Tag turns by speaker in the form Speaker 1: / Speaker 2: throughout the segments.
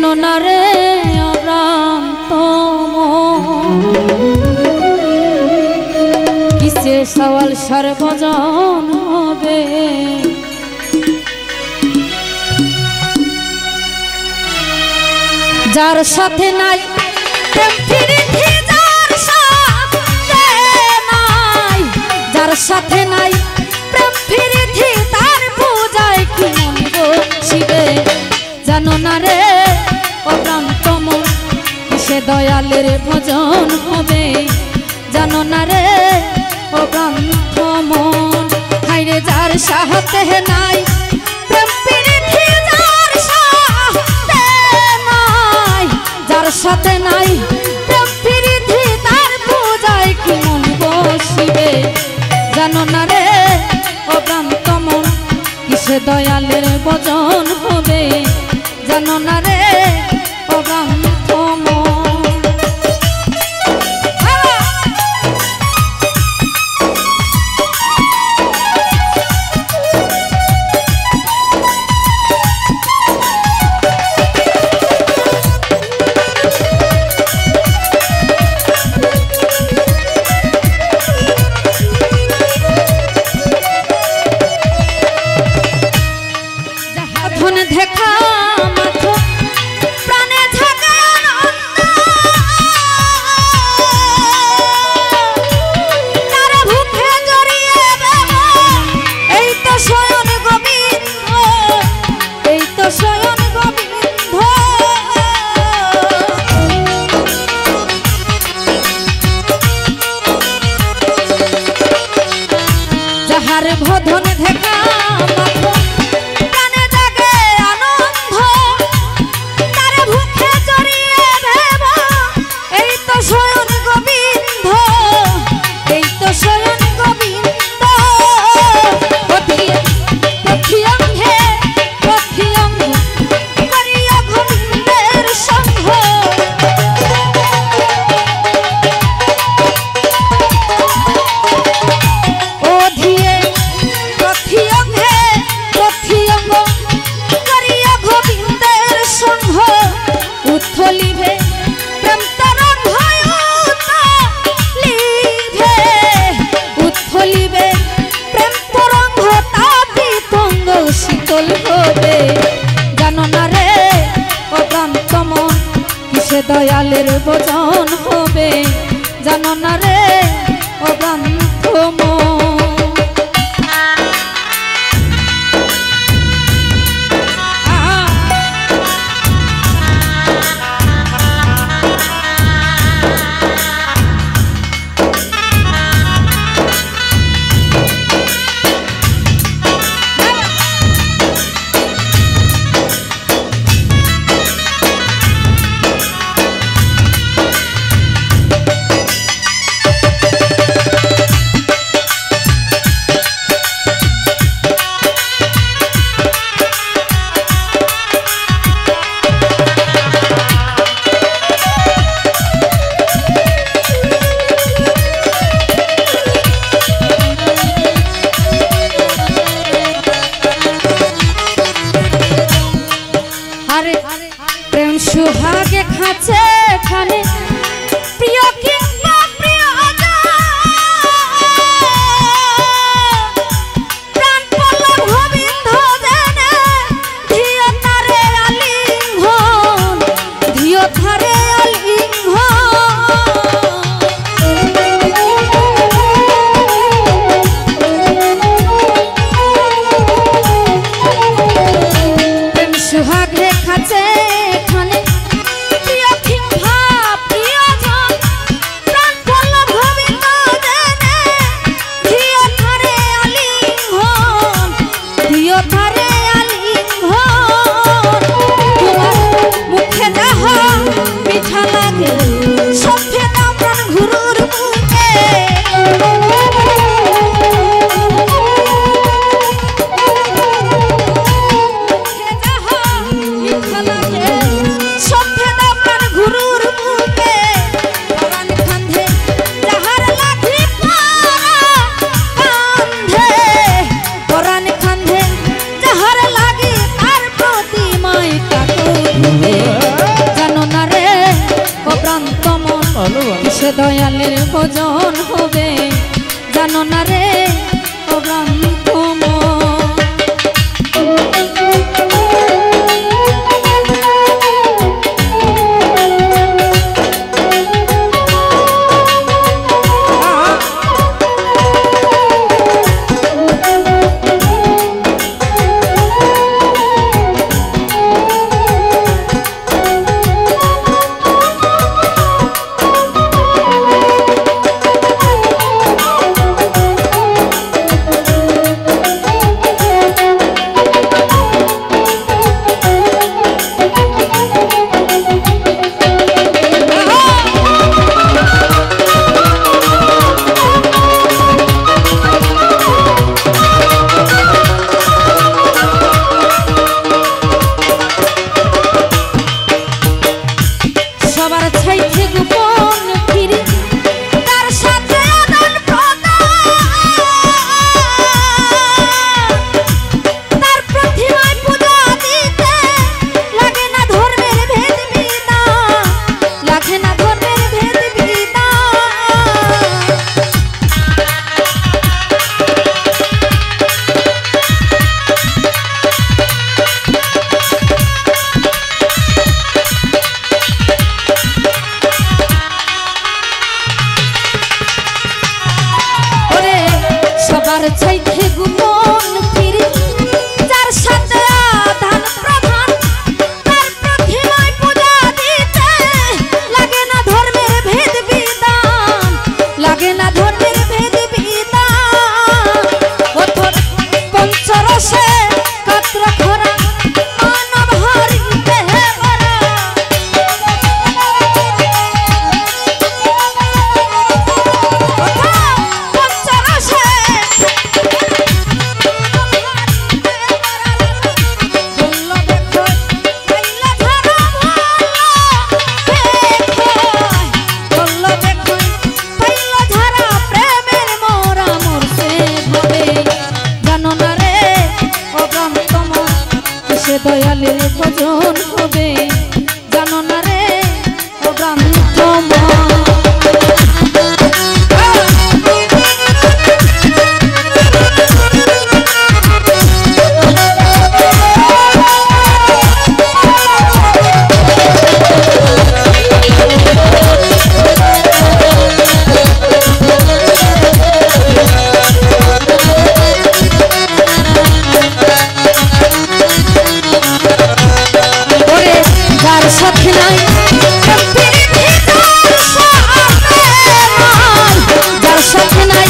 Speaker 1: জানো না রে অভ্রান্ত কিসে সওয়াল সর্বজন হবে যার সাথে নাই প্রেম প্রীতি যার সাথে নাই যার সাথে নাই প্রেম প্রীতি তার পূজায় কি মন বসিবে জানো না রে অভ্রান্ত মন কিসে দয়ালের ভজন হবে জানো না রে অভ্রান্ত মন হায়রে যার সাথে নাই প্রেম প্রীতি যার সাথে নাই যার সাথে নাই প্রেম প্রীতি তার পূজায় কি মন বসিবে জানো না রে অভ্রান্ত মন কিসে দয়ালের ভজন হবে জানো না রে অভ্রান্ত মন দেখা মাথো প্রাণে থাকে আনন্দ তারা ভুখে জড়িয়ে দেব এই তো শয়ন গোবিন্দ এই তো শয়ন গোবিন্দ যাহার ভোধনে দেখা মাথো জানো না রে অভ্রান্ত মন কিসে দয়ালের ভজন হবে জানো না রে অভ্রান্ত মন জানো না রে অভ্রান্ত চাইতে গুমন ফিরি যার সাথে আধান প্রধান তার প্রতিমায় পূজা দিতে লাগে না ধর্মের ভেদ বিধান লাগে না ধর্মের ভেদ বিধান ওঠর পঞ্চরসে কাত্র খরা মানব হরি দেহে ভরা দয়ালের ভজন হবে জানো না রে অভ্রান্ত সাথে নাই যার সাথে নাই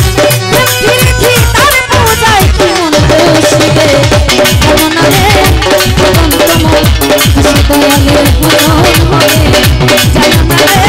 Speaker 1: তার পূজায় কি মন বসিবে জানো না রে দয়ালের ভজন হবে জানো না রে